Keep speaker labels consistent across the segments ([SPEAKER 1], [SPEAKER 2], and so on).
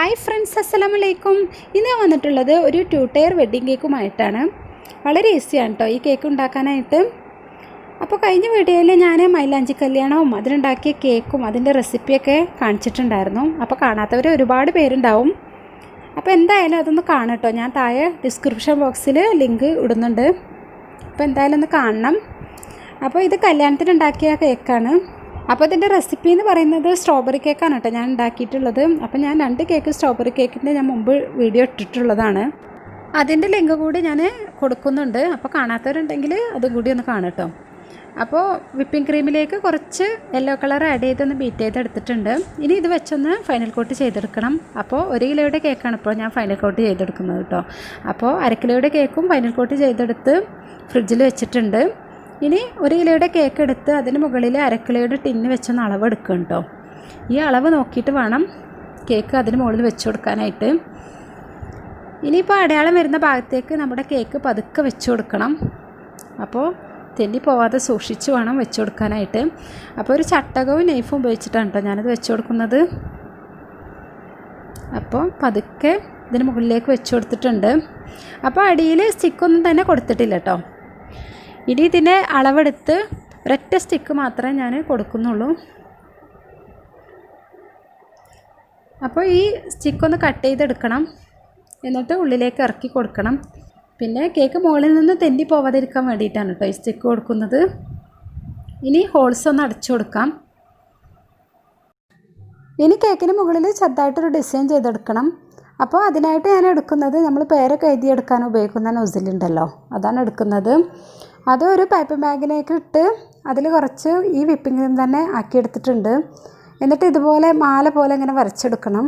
[SPEAKER 1] Hi friends, അസ്സലാമു അലൈക്കും. ഇന്ന് വന്നിട്ടുള്ളത് ഒരു 2 ടയർ വെഡ്ഡിങ് കേക്കുമായിട്ടാണ്. വളരെ ഈസിയാണ് കേട്ടോ ഈ കേക്ക് ഉണ്ടാക്കാനായിട്ട്. അപ്പോൾ കഴിഞ്ഞ വീഡിയോയിൽ ഞാൻ മൈലാഞ്ചി കല്യാണവും അതിനുണ്ടാക്കിയ കേക്കും അതിൻ്റെ റെസിപ്പിയൊക്കെ കാണിച്ചിട്ടുണ്ടായിരുന്നു. അപ്പോൾ കാണാത്തവർ ഒരുപാട് പേരുണ്ടാവും. അപ്പോൾ എന്തായാലും അതൊന്ന് കാണട്ടോ. ഞാൻ താഴെ ഡിസ്ക്രിപ്ഷൻ ബോക്സിൽ ലിങ്ക് ഇടുന്നുണ്ട്. അപ്പോൾ എന്തായാലും ഒന്ന് കാണണം. അപ്പോൾ ഇത് കല്യാണത്തിനുണ്ടാക്കിയ കേക്കാണ്. അപ്പോൾ ഇതിൻ്റെ റെസിപ്പി എന്ന് പറയുന്നത് സ്ട്രോബെറി കേക്കാണ് കേട്ടോ ഞാൻ ഉണ്ടാക്കിയിട്ടുള്ളത്. അപ്പോൾ ഞാൻ 2 കേക്ക് സ്ട്രോബെറി കേക്കിൻ്റെ ഞാൻ മുമ്പ് വീഡിയോ ഇട്ടിട്ടുള്ളതാണ്. അതിൻ്റെ ലിങ്ക് കൂടി ഞാൻ കൊടുക്കുന്നുണ്ട്. അപ്പോൾ കാണാത്തവരുണ്ടെങ്കിൽ അതും കൂടി ഒന്ന് കാണട്ടോ. അപ്പോൾ വിപ്പിംഗ് ക്രീമിലേക്ക് കുറച്ച് യെല്ലോ കളർ ആഡ് ചെയ്തൊന്ന് ബീറ്റ് ചെയ്തെടുത്തിട്ടുണ്ട്. ഇനി ഇത് വെച്ചൊന്ന് ഫൈനൽ കോട്ട് ചെയ്തെടുക്കണം. അപ്പോൾ 1 കിലോയുടെ കേക്കാണ് ഇപ്പോൾ ഞാൻ ഫൈനൽ കോട്ട് ചെയ്തെടുക്കുന്നത് കേട്ടോ. അപ്പോൾ 1/2 കിലോയുടെ കേക്കും ഫൈനൽ കോട്ട് ചെയ്തെടുത്ത് ഫ്രിഡ്ജിൽ വെച്ചിട്ടുണ്ട്. ഇനി 1 കിലോയുടെ കേക്ക് എടുത്ത് അതിന് മുകളിൽ 1/2 കിലോയുടെ ടിന്ന് വെച്ചൊന്ന് അളവ് എടുക്കും കേട്ടോ. ഈ അളവ് നോക്കിയിട്ട് വേണം കേക്ക് അതിന് മുകളിൽ വെച്ച് കൊടുക്കാനായിട്ട്. ഇനിയിപ്പോൾ അടയാളം വരുന്ന ഭാഗത്തേക്ക് നമ്മുടെ കേക്ക് പതുക്കെ വെച്ച് കൊടുക്കണം. അപ്പോൾ തെന്നി പോവാതെ സൂക്ഷിച്ച് വേണം വെച്ച് കൊടുക്കാനായിട്ട്. അപ്പോൾ ഒരു ചട്ടകവും നൈഫും ഉപയോഗിച്ചിട്ടാണ് കേട്ടോ ഞാനത് വെച്ച് കൊടുക്കുന്നത്. അപ്പോൾ പതുക്കെ ഇതിന് മുകളിലേക്ക് വെച്ച് കൊടുത്തിട്ടുണ്ട്. അപ്പോൾ അടിയിൽ സ്റ്റിക്കൊന്നും തന്നെ കൊടുത്തിട്ടില്ല കേട്ടോ. ഇനി ഇതിൻ്റെ അളവെടുത്ത് ഒരൊറ്റ സ്റ്റിക്ക് മാത്രമേ ഞാൻ കൊടുക്കുന്നുള്ളൂ. അപ്പോൾ ഈ സ്റ്റിക്കൊന്ന് കട്ട് ചെയ്തെടുക്കണം. എന്നിട്ട് ഉള്ളിലേക്ക് ഇറക്കി കൊടുക്കണം. പിന്നെ കേക്ക് മുകളിൽ നിന്ന് തെന്നി പോവാതിരിക്കാൻ വേണ്ടിയിട്ടാണ് കേട്ടോ ഈ സ്റ്റിക്ക് കൊടുക്കുന്നത്. ഇനി ഹോൾസ് ഒന്ന് അടച്ചു കൊടുക്കാം. ഇനി കേക്കിന് മുകളിൽ ചെറുതായിട്ടൊരു ഡിസൈൻ ചെയ്തെടുക്കണം. അപ്പോൾ അതിനായിട്ട് ഞാൻ എടുക്കുന്നത് നമ്മൾ പേരൊക്കെ എഴുതിയെടുക്കാൻ ഉപയോഗിക്കുന്ന നോസിലുണ്ടല്ലോ, അതാണ് എടുക്കുന്നത്. അത് ഒരു പൈപ്പ് ബാഗിലേക്ക് ഇട്ട് അതിൽ കുറച്ച് ഈ വിപ്പിംഗ് ക്രീം തന്നെ ആക്കിയെടുത്തിട്ടുണ്ട്. എന്നിട്ട് ഇതുപോലെ മാല പോലെ ഇങ്ങനെ വരച്ചെടുക്കണം.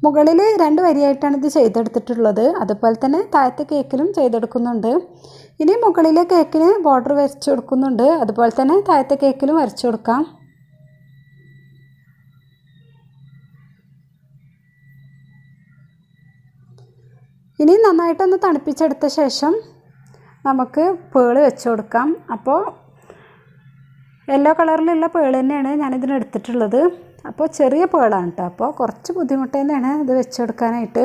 [SPEAKER 1] മുകളിൽ 2 വരിയായിട്ടാണ് ഇത് ചെയ്തെടുത്തിട്ടുള്ളത്. അതുപോലെ തന്നെ താഴത്തെ കേക്കിലും ചെയ്തെടുക്കുന്നുണ്ട്. ഇനി മുകളിലെ കേക്കിന് ബോർഡർ വരച്ച് കൊടുക്കുന്നുണ്ട്. അതുപോലെ തന്നെ താഴത്തെ കേക്കിലും വരച്ചു കൊടുക്കാം. ഇനി നന്നായിട്ടൊന്ന് തണുപ്പിച്ചെടുത്ത ശേഷം നമുക്ക് പേള് വെച്ച് കൊടുക്കാം. അപ്പോൾ യെല്ലോ കളറിലുള്ള പേള് തന്നെയാണ് ഞാനിതിന് എടുത്തിട്ടുള്ളത്. അപ്പോൾ ചെറിയ പേളാണ് കേട്ടോ. അപ്പോൾ കുറച്ച് ബുദ്ധിമുട്ട് തന്നെയാണ് ഇത് വെച്ച് കൊടുക്കാനായിട്ട്.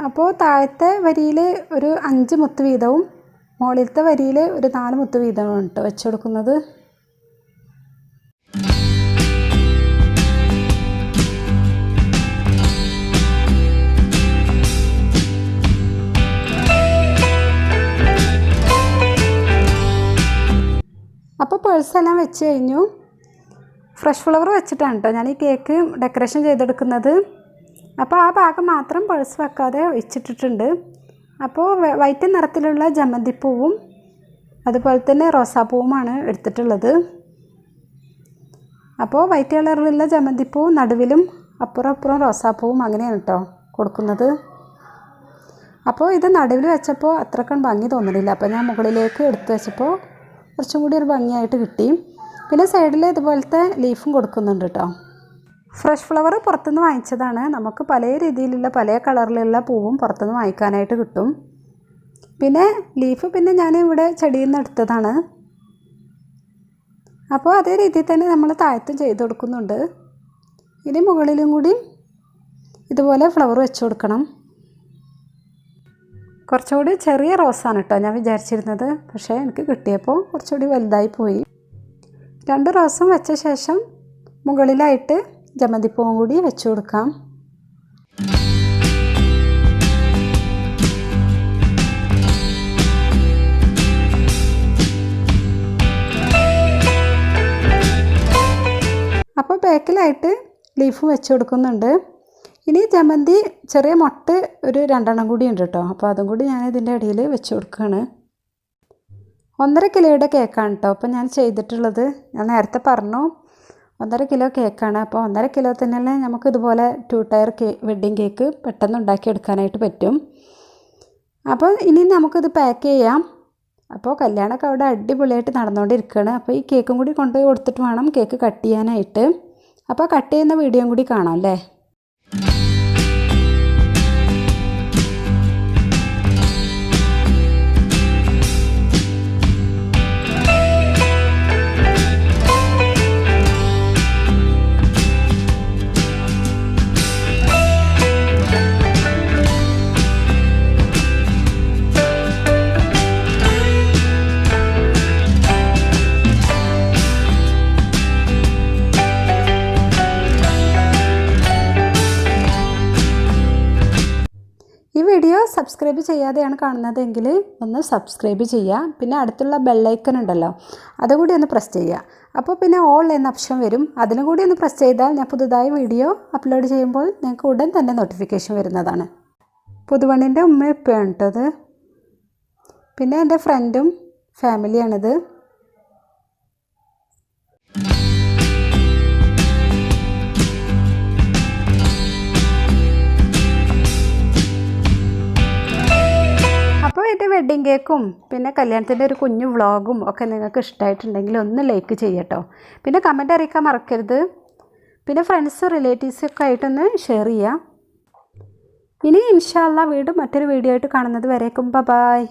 [SPEAKER 1] അപ്പോൾ താഴത്തെ വരിയിൽ ഒരു 5 മുത്ത് വീതവും മുകളിലത്തെ വരിയിൽ ഒരു 4 മുത്ത് വീതമാണ് കേട്ടോ വെച്ച് കൊടുക്കുന്നത്. അപ്പോൾ പേഴ്സെല്ലാം വെച്ച് കഴിഞ്ഞു. ഫ്രഷ് ഫ്ലവർ വെച്ചിട്ടാണ് കേട്ടോ ഞാൻ ഈ കേക്ക് ഡെക്കറേഷൻ ചെയ്തെടുക്കുന്നത്. അപ്പോൾ ആ ഭാഗം മാത്രം പേഴ്സ് വെക്കാതെ ഒഴിച്ചിട്ടിട്ടുണ്ട്. അപ്പോൾ വൈറ്റ് നിറത്തിലുള്ള ജമന്തിപ്പൂവും അതുപോലെ തന്നെ റോസാപ്പൂവുമാണ് എടുത്തിട്ടുള്ളത്. അപ്പോൾ വൈറ്റ് കളറിലുള്ള ജമന്തിപ്പൂവും നടുവിലും അപ്പുറം റോസാപ്പൂവും അങ്ങനെയാണ് കേട്ടോ കൊടുക്കുന്നത്. അപ്പോൾ ഇത് നടുവിൽ വെച്ചപ്പോൾ അത്രക്കും ഭംഗി തോന്നുന്നില്ല. അപ്പോൾ ഞാൻ മുകളിലേക്ക് എടുത്ത് വെച്ചപ്പോൾ കുറച്ചും കൂടി ഒരു ഭംഗിയായിട്ട് കിട്ടി. പിന്നെ സൈഡിൽ ഇതുപോലത്തെ ലീഫും കൊടുക്കുന്നുണ്ട് കേട്ടോ. ഫ്രഷ് ഫ്ലവർ പുറത്തുനിന്ന് വാങ്ങിച്ചതാണ്. നമുക്ക് പല രീതിയിലുള്ള പല കളറിലുള്ള പൂവും പുറത്തുനിന്ന് വാങ്ങിക്കാനായിട്ട് കിട്ടും. പിന്നെ ലീഫ് പിന്നെ ഞാൻ ഇവിടെ ചെടിയിൽ നിന്ന് എടുത്തതാണ്. അപ്പോൾ അതേ രീതിയിൽ തന്നെ നമ്മൾ താഴത്തും ചെയ്ത് കൊടുക്കുന്നുണ്ട്. ഇനി മുകളിലും കൂടി ഇതുപോലെ ഫ്ലവർ വെച്ച് കൊടുക്കണം. കുറച്ചുകൂടി ചെറിയ റോസാണ് കേട്ടോ ഞാൻ വിചാരിച്ചിരുന്നത്. പക്ഷേ എനിക്ക് കിട്ടിയപ്പോൾ കുറച്ചുകൂടി വലുതായി പോയി. 2 റോസും വെച്ച ശേഷം മുകളിലായിട്ട് ജമന്തിപ്പൂവും കൂടി വെച്ച് കൊടുക്കാം. അപ്പോൾ ബാക്കിലായിട്ട് ലീഫും വെച്ച് കൊടുക്കുന്നുണ്ട്. ഇനി ജമന്തി ചെറിയ മൊട്ട് ഒരു 2 കൂടി ഉണ്ട് കേട്ടോ. അപ്പോൾ അതും കൂടി ഞാൻ ഇതിൻ്റെ ഇടയിൽ വെച്ച് കൊടുക്കുകയാണ്. 1.5 കിലോയുടെ കേക്കാണ് കേട്ടോ അപ്പോൾ ഞാൻ ചെയ്തിട്ടുള്ളത്. ഞാൻ നേരത്തെ പറഞ്ഞു 1.5 കിലോ കേക്കാണ്. അപ്പോൾ 1.5 കിലോ തന്നെ നമുക്ക് ഇതുപോലെ 2 ടയർ വെഡ്ഡിങ് കേക്ക് പെട്ടെന്ന് ഉണ്ടാക്കിയെടുക്കാനായിട്ട് പറ്റും. അപ്പോൾ ഇനി നമുക്കിത് പാക്ക് ചെയ്യാം. അപ്പോൾ കല്യാണമൊക്കെ അവിടെ അടിപൊളിയായിട്ട് നടന്നുകൊണ്ടിരിക്കുകയാണ്. അപ്പോൾ ഈ കേക്കും കൂടി കൊണ്ടുപോയി കൊടുത്തിട്ട് വേണം കേക്ക് കട്ട് ചെയ്യാനായിട്ട്. അപ്പോൾ കട്ട് ചെയ്യുന്ന വീഡിയോയും കൂടി കാണാം അല്ലേ. സബ്സ്ക്രൈബ് ചെയ്യാതെയാണ് കാണുന്നതെങ്കിൽ ഒന്ന് സബ്സ്ക്രൈബ് ചെയ്യുക. പിന്നെ അടുത്തുള്ള ബെല്ലൈക്കൺ ഉണ്ടല്ലോ, അതുകൂടി ഒന്ന് പ്രസ് ചെയ്യുക. അപ്പോൾ പിന്നെ ഓൾ എന്ന ഓപ്ഷൻ വരും, അതിനും കൂടി ഒന്ന് പ്രസ് ചെയ്താൽ ഞാൻ പുതുതായി വീഡിയോ അപ്ലോഡ് ചെയ്യുമ്പോൾ നിങ്ങൾക്ക് ഉടൻ തന്നെ നോട്ടിഫിക്കേഷൻ വരുന്നതാണ്. പുതുവണ്ണിൻ്റെ ഉമ്മ ഇപ്പോഴാണ് കേട്ടത്. പിന്നെ എൻ്റെ ഫ്രണ്ടും ഫാമിലിയാണിത്. അപ്പോൾ എൻ്റെ വെഡ്ഡിങ് കേക്കും പിന്നെ കല്യാണത്തിൻ്റെ ഒരു കുഞ്ഞു വ്ളോഗും ഒക്കെ നിങ്ങൾക്ക് ഇഷ്ടമായിട്ടുണ്ടെങ്കിൽ ഒന്ന് ലൈക്ക് ചെയ്യട്ടോ. പിന്നെ കമൻറ്റ് അറിയിക്കാൻ മറക്കരുത്. പിന്നെ ഫ്രണ്ട്സ് റിലേറ്റീവ്സൊക്കെ ആയിട്ടൊന്ന് ഷെയർ ചെയ്യുക. ഇനി ഇൻഷാ അല്ലാഹ് വീണ്ടും മറ്റൊരു വീഡിയോ ആയിട്ട് കാണുന്നത് വരേക്കും ബൈ.